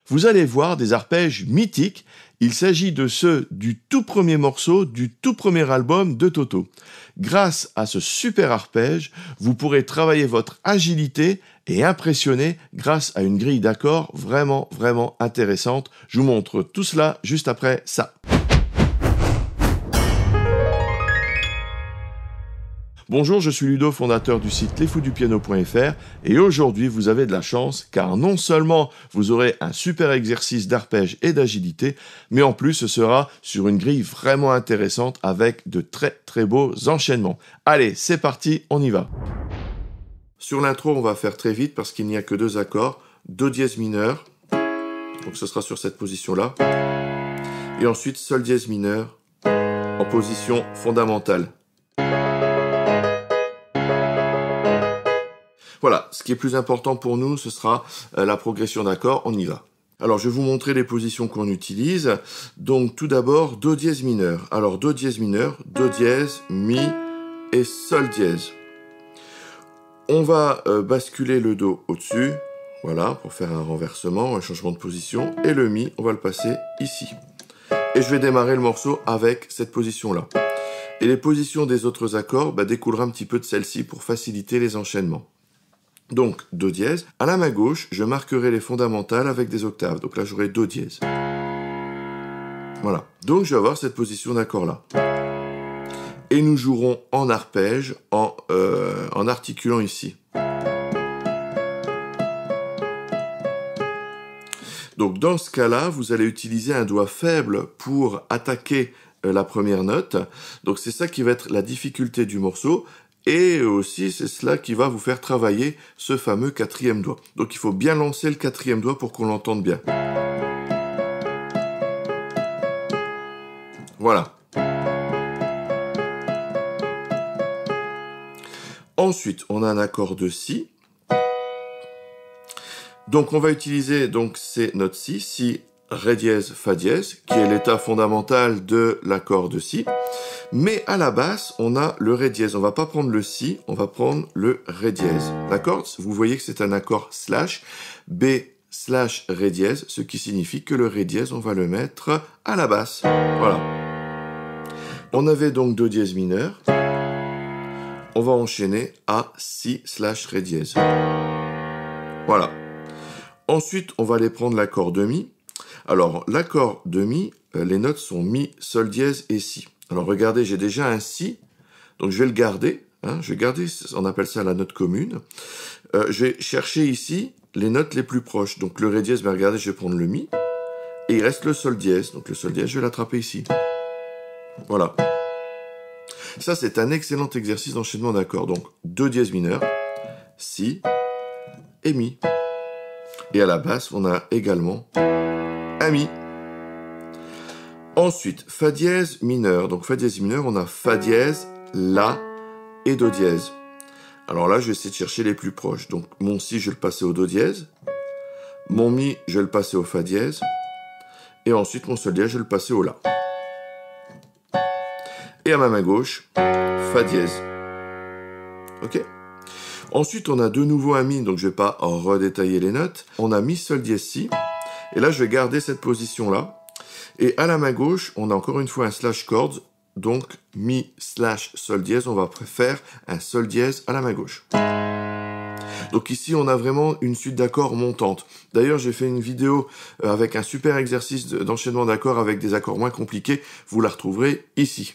Vous allez voir des arpèges mythiques. Il s'agit de ceux du tout premier morceau, du tout premier album de Toto. Grâce à ce super arpège, vous pourrez travailler votre agilité et impressionner grâce à une grille d'accords vraiment intéressante. Je vous montre tout cela juste après ça. Bonjour, je suis Ludo, fondateur du site lesfoudupiano.fr et aujourd'hui vous avez de la chance car non seulement vous aurez un super exercice d'arpège et d'agilité, mais en plus ce sera sur une grille vraiment intéressante avec de très beaux enchaînements. Allez, c'est parti, on y va. Sur l'intro, on va faire très vite parce qu'il n'y a que 2 accords, Do dièse mineur, donc ce sera sur cette position-là, et ensuite Sol dièse mineur en position fondamentale. Voilà, ce qui est plus important pour nous, ce sera la progression d'accords, on y va. Alors, je vais vous montrer les positions qu'on utilise. Donc, tout d'abord, Do dièse mineur. Alors, Do dièse mineur, Do dièse, Mi et Sol dièse. On va basculer le Do au-dessus, voilà, pour faire un renversement, un changement de position. Et le Mi, on va le passer ici. Et je vais démarrer le morceau avec cette position-là. Et les positions des autres accords découlera un petit peu de celle-ci pour faciliter les enchaînements. Donc, Do dièse. À la main gauche, je marquerai les fondamentales avec des octaves. Donc là, j'aurai Do dièse. Voilà. Donc, je vais avoir cette position d'accord-là. Et nous jouerons en arpège, en articulant ici. Donc, dans ce cas-là, vous allez utiliser un doigt faible pour attaquer la première note. Donc, c'est ça qui va être la difficulté du morceau. Et aussi, c'est cela qui va vous faire travailler ce fameux 4e doigt. Donc, il faut bien lancer le 4e doigt pour qu'on l'entende bien. Voilà. Ensuite, on a un accord de Si. Donc, on va utiliser ces notes Si, Si, Ré dièse, Fa dièse, qui est l'état fondamental de l'accord de Si. Mais à la basse, on a le Ré dièse. On va pas prendre le Si, on va prendre le Ré dièse. D'accord? Vous voyez que c'est un accord slash, B slash Ré dièse, ce qui signifie que le Ré dièse, on va le mettre à la basse. Voilà. On avait donc Do dièse mineur. On va enchaîner à Si slash Ré dièse. Voilà. Ensuite, on va aller prendre l'accord de Mi. Alors, l'accord de Mi, les notes sont Mi, Sol dièse et Si. Alors, regardez, j'ai déjà un Si, donc je vais le garder. Je vais garder, on appelle ça la note commune. Je vais chercher ici les notes les plus proches. Donc, le Ré dièse, regardez, je vais prendre le Mi. Et il reste le Sol dièse. Donc, le Sol dièse, je vais l'attraper ici. Voilà. Ça, c'est un excellent exercice d'enchaînement d'accords. Donc, Do dièse mineur, Si et Mi. Et à la basse, on a également un Mi. Ensuite, Fa dièse mineur. Donc, Fa dièse mineur, on a Fa dièse, La et Do dièse. Alors là, je vais essayer de chercher les plus proches. Donc, mon Si, je vais le passer au Do dièse. Mon Mi, je vais le passer au Fa dièse. Et ensuite, mon Sol dièse, je vais le passer au La. Et à ma main gauche, Fa dièse. Ok? Ensuite, on a de nouveau un Mi, donc je ne vais pas redétailler les notes. On a Mi, Sol dièse, Si. Et là, je vais garder cette position-là. Et à la main gauche, on a encore une fois un slash chords. Donc, Mi slash Sol dièse, on va faire un Sol dièse à la main gauche. Donc ici, on a vraiment une suite d'accords montante. D'ailleurs, j'ai fait une vidéo avec un super exercice d'enchaînement d'accords avec des accords moins compliqués. Vous la retrouverez ici.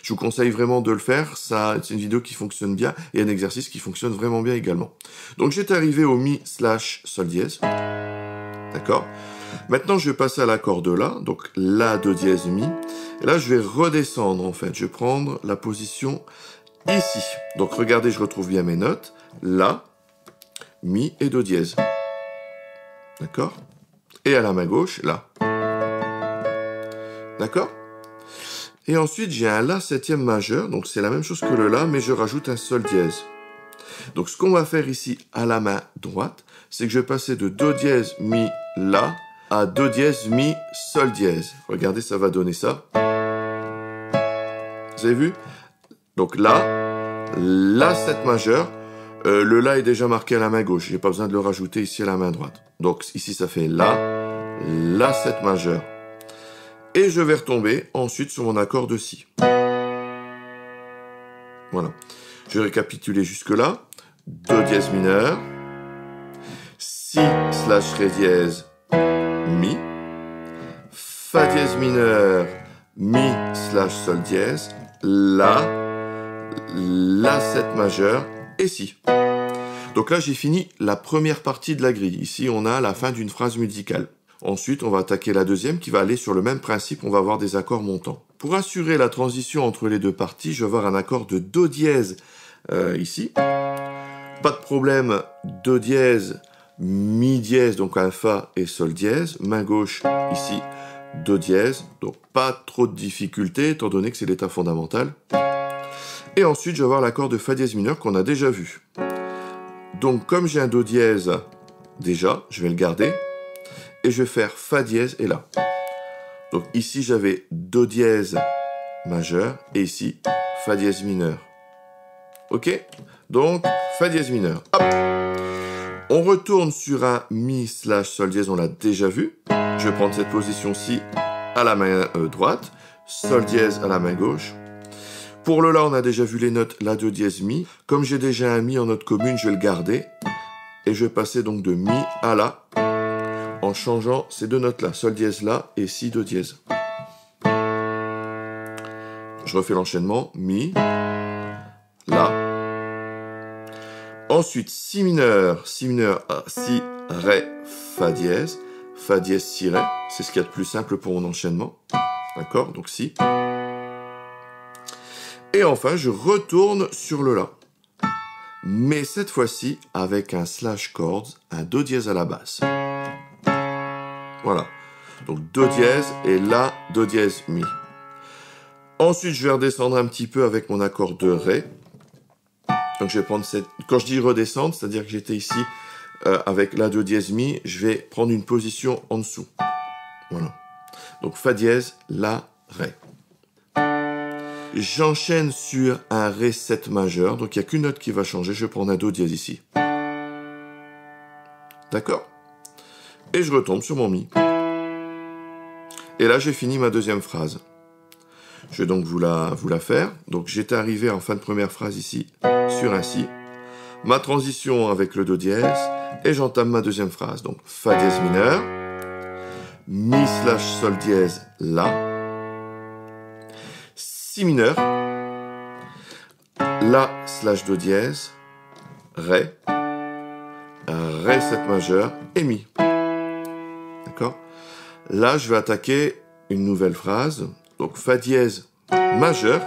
Je vous conseille vraiment de le faire, c'est une vidéo qui fonctionne bien et un exercice qui fonctionne vraiment bien également. Donc j'étais arrivé au Mi slash Sol dièse, d'accord? Maintenant je vais passer à l'accord de La, donc La, Do dièse, Mi, et là je vais redescendre en fait, je vais prendre la position ici. Donc regardez, je retrouve bien mes notes, La, Mi et Do dièse, d'accord? Et à la main gauche, La, d'accord? Et ensuite, j'ai un La 7e majeur, donc c'est la même chose que le La, mais je rajoute un Sol dièse. Donc ce qu'on va faire ici à la main droite, c'est que je vais passer de Do dièse, Mi, La, à Do dièse, Mi, Sol dièse. Regardez, ça va donner ça. Vous avez vu? Donc La, La 7 majeur, le La est déjà marqué à la main gauche, j'ai pas besoin de le rajouter ici à la main droite. Donc ici, ça fait La, La 7 majeur. Et je vais retomber ensuite sur mon accord de Si. Voilà. Je vais récapituler jusque-là. Do dièse mineur. Si slash Ré dièse Mi. Fa dièse mineur. Mi slash Sol dièse. La 7 majeur et Si. Donc là, j'ai fini la première partie de la grille. Ici, on a la fin d'une phrase musicale. Ensuite, on va attaquer la deuxième qui va aller sur le même principe. On va avoir des accords montants. Pour assurer la transition entre les deux parties, je vais avoir un accord de Do dièse ici. Pas de problème, Do dièse, Mi dièse, donc un Fa et Sol dièse. Main gauche ici, Do dièse. Donc pas trop de difficultés étant donné que c'est l'état fondamental. Et ensuite, je vais avoir l'accord de Fa dièse mineur qu'on a déjà vu. Donc comme j'ai un Do dièse déjà, je vais le garder. Et je vais faire Fa dièse et La. Donc ici, j'avais Do dièse majeur et ici, Fa dièse mineur. Ok? Donc, Fa dièse mineur. Hop. On retourne sur un Mi slash Sol dièse, on l'a déjà vu. Je vais prendre cette position-ci à la main droite, Sol dièse à la main gauche. Pour le La, on a déjà vu les notes La, Do dièse, Mi. Comme j'ai déjà un Mi en note commune, je vais le garder. Et je vais passer donc de Mi à La, en changeant ces deux notes-là, Sol dièse La et Si Do dièse. Je refais l'enchaînement, Mi, La. Ensuite, Si mineur, Si, Ré, Fa dièse, Si, Ré. C'est ce qu'il y a de plus simple pour mon enchaînement. D'accord? Donc Si. Et enfin, je retourne sur le La. Mais cette fois-ci, avec un slash chords, un Do dièse à la basse. Voilà. Donc Do dièse et La, Do dièse, Mi. Ensuite, je vais redescendre un petit peu avec mon accord de Ré. Donc je vais prendre cette... Quand je dis redescendre, c'est-à-dire que j'étais ici avec La, Do dièse, Mi, je vais prendre une position en dessous. Voilà. Donc Fa dièse, La, Ré. J'enchaîne sur un Ré 7 majeur. Donc il n'y a qu'une note qui va changer. Je vais prendre un Do dièse ici. D'accord? Et je retombe sur mon Mi. Et là, j'ai fini ma deuxième phrase. Je vais donc vous la faire. Donc, j'étais arrivé en fin de première phrase ici, sur un Si. Ma transition avec le Do dièse, et j'entame ma deuxième phrase. Donc, Fa dièse mineur, Mi slash Sol dièse, La, Si mineur, La slash Do dièse, Ré, Ré 7 majeur, et Mi. D'accord? Là, je vais attaquer une nouvelle phrase. Donc, Fa dièse majeur.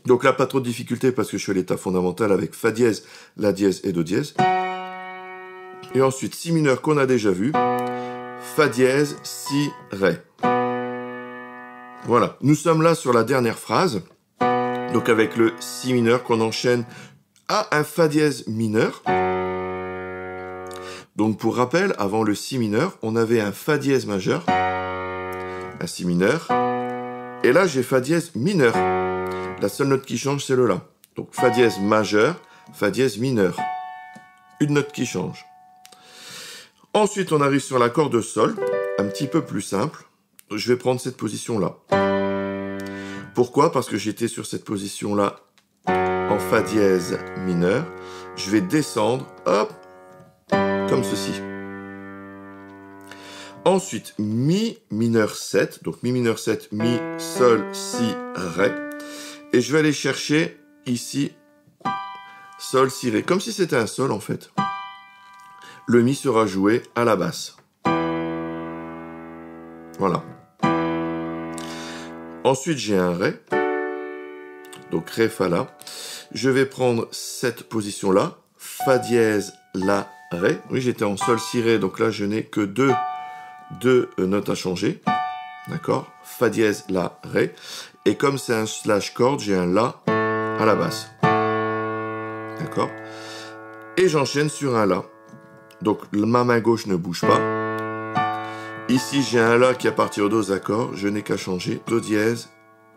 Donc là, pas trop de difficulté parce que je suis à l'état fondamental avec Fa dièse, La dièse et Do dièse. Et ensuite, Si mineur qu'on a déjà vu. Fa dièse, Si, Ré. Voilà. Nous sommes là sur la dernière phrase. Donc avec le Si mineur qu'on enchaîne à un Fa dièse mineur. Donc pour rappel, avant le Si mineur, on avait un Fa dièse majeur, un Si mineur, et là j'ai Fa dièse mineur. La seule note qui change, c'est le La. Donc Fa dièse majeur, Fa dièse mineur. Une note qui change. Ensuite, on arrive sur l'accord de Sol, un petit peu plus simple. Je vais prendre cette position-là. Pourquoi? Parce que j'étais sur cette position-là en Fa dièse mineur. Je vais descendre, hop, comme ceci. Ensuite, Mi mineur 7, donc Mi mineur 7, Mi, Sol, Si, Ré. Et je vais aller chercher ici Sol, Si, Ré, comme si c'était un Sol en fait. Le Mi sera joué à la basse. Voilà. Ensuite, j'ai un Ré. Donc Ré, Fa, La. Je vais prendre cette position-là. Fa dièse, La, Ré. Oui, j'étais en Sol, Si, Ré. Donc là, je n'ai que deux notes à changer. D'accord? Fa dièse, La, Ré. Et comme c'est un slash chord, j'ai un La à la basse. D'accord? Et j'enchaîne sur un La. Donc ma main gauche ne bouge pas. Ici, j'ai un La qui appartient aux deux accords. Je n'ai qu'à changer Do dièse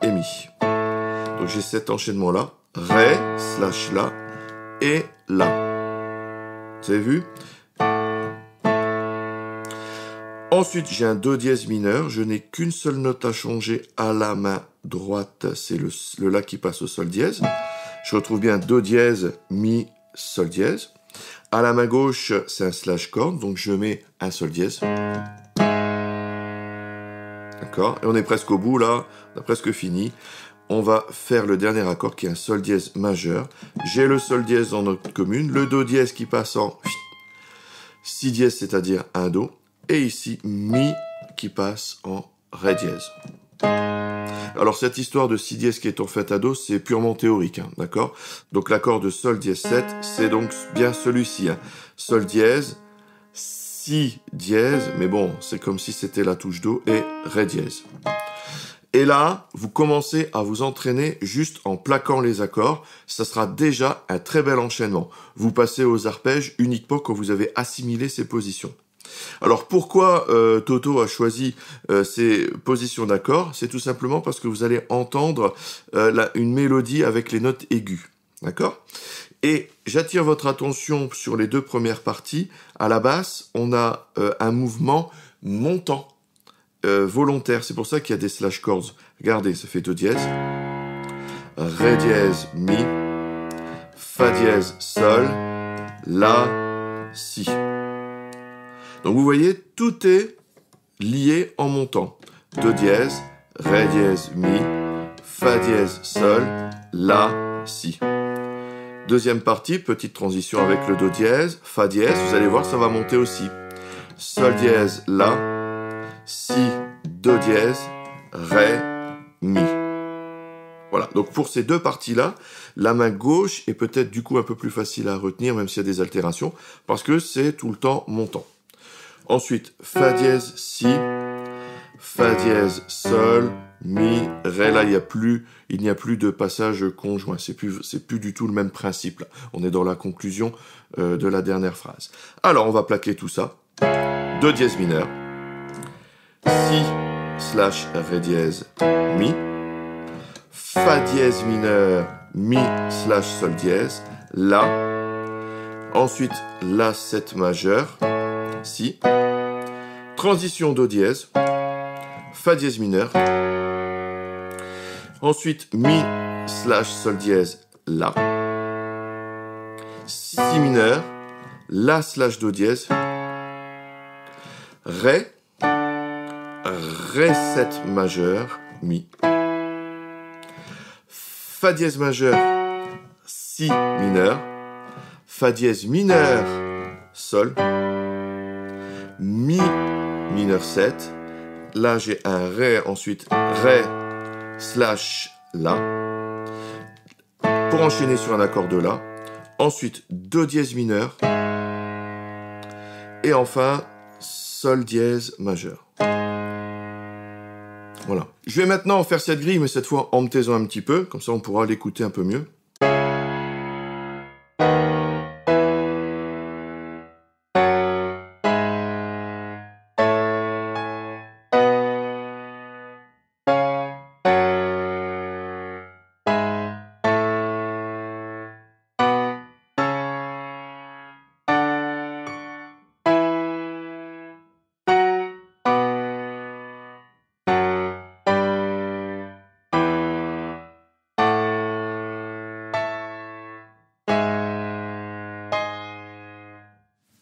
et Mi. Donc j'ai cet enchaînement-là. Ré, slash La et La. Vous avez vu? Ensuite, j'ai un do dièse mineur. Je n'ai qu'une seule note à changer à la main droite. C'est le la qui passe au sol dièse. Je retrouve bien do dièse, mi, sol dièse. À la main gauche, c'est un slash chord, donc je mets un sol dièse. D'accord? Et on est presque au bout là, on a presque fini. On va faire le dernier accord qui est un sol dièse majeur. J'ai le sol dièse en note commune, le do dièse qui passe en si dièse, c'est-à-dire un do, et ici mi qui passe en ré dièse. Alors cette histoire de si dièse qui est en fait à do, c'est purement théorique, hein, d'accord? Donc l'accord de sol dièse 7, c'est donc bien celui-ci, hein. Sol dièse, si dièse, mais bon, c'est comme si c'était la touche do, et ré dièse. Et là, vous commencez à vous entraîner juste en plaquant les accords. Ça sera déjà un très bel enchaînement. Vous passez aux arpèges uniquement quand vous avez assimilé ces positions. Alors pourquoi Toto a choisi ces positions d'accords? C'est tout simplement parce que vous allez entendre une mélodie avec les notes aiguës. D'accord? Et j'attire votre attention sur les deux premières parties. À la basse, on a un mouvement montant. Volontaire, c'est pour ça qu'il y a des slash chords. Regardez, ça fait do dièse, ré dièse, mi, fa dièse, sol, la, si. Donc vous voyez, tout est lié en montant. Do dièse, ré dièse, mi, fa dièse, sol, la, si. Deuxième partie, petite transition avec le do dièse, fa dièse, vous allez voir, ça va monter aussi. Sol dièse, la, si, do dièse, ré, mi. Voilà, donc pour ces deux parties-là, la main gauche est peut-être du coup un peu plus facile à retenir, même s'il y a des altérations, parce que c'est tout le temps montant. Ensuite, fa dièse, si, fa dièse, sol, mi, ré. Là, il n'y a plus de passage conjoint. C'est plus du tout le même principe. Là. On est dans la conclusion de la dernière phrase. Alors, on va plaquer tout ça. Do dièse mineur. Si slash ré dièse mi, fa dièse mineur, mi slash sol dièse, la, ensuite la 7 majeur, si, transition do dièse, fa dièse mineur, ensuite mi slash sol dièse, la, si mineur, la slash do dièse, ré, ré 7 majeur, mi, fa dièse majeur, si mineur, fa dièse mineur, sol, mi mineur 7, là j'ai un ré, ensuite ré slash la, pour enchaîner sur un accord de la, ensuite do dièse mineur, et enfin sol dièse majeur. Voilà. Je vais maintenant faire cette grille, mais cette fois en me taisant un petit peu, comme ça on pourra l'écouter un peu mieux.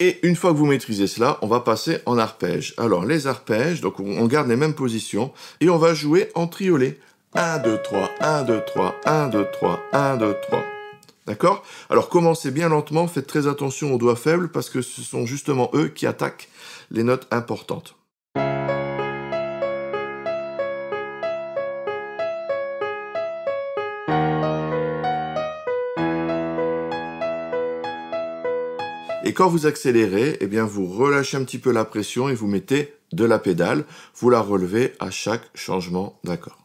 Et une fois que vous maîtrisez cela, on va passer en arpège. Alors, les arpèges, donc on garde les mêmes positions, et on va jouer en triolet. 1, 2, 3, 1, 2, 3, 1, 2, 3, 1, 2, 3. D'accord? Alors, commencez bien lentement, faites très attention aux doigts faibles, parce que ce sont justement eux qui attaquent les notes importantes. Et quand vous accélérez, eh bien vous relâchez un petit peu la pression et vous mettez de la pédale. Vous la relevez à chaque changement d'accord.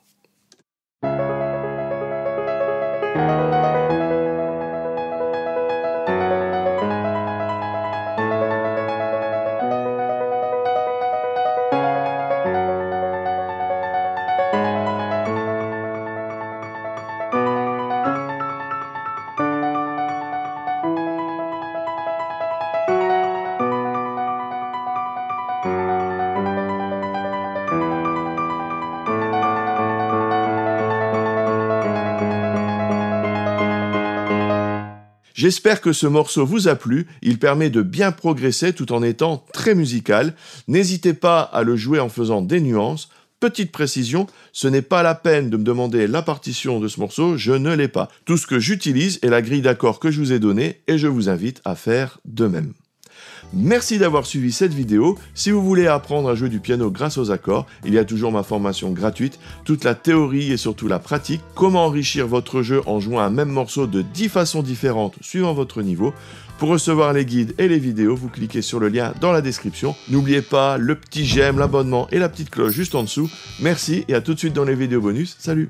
J'espère que ce morceau vous a plu, il permet de bien progresser tout en étant très musical. N'hésitez pas à le jouer en faisant des nuances. Petite précision, ce n'est pas la peine de me demander la partition de ce morceau, je ne l'ai pas. Tout ce que j'utilise est la grille d'accords que je vous ai donnée et je vous invite à faire de même. Merci d'avoir suivi cette vidéo. Si vous voulez apprendre à jouer du piano grâce aux accords, il y a toujours ma formation gratuite, toute la théorie et surtout la pratique, comment enrichir votre jeu en jouant un même morceau de 10 façons différentes suivant votre niveau. Pour recevoir les guides et les vidéos, vous cliquez sur le lien dans la description. N'oubliez pas le petit j'aime, l'abonnement et la petite cloche juste en dessous. Merci et à tout de suite dans les vidéos bonus. Salut!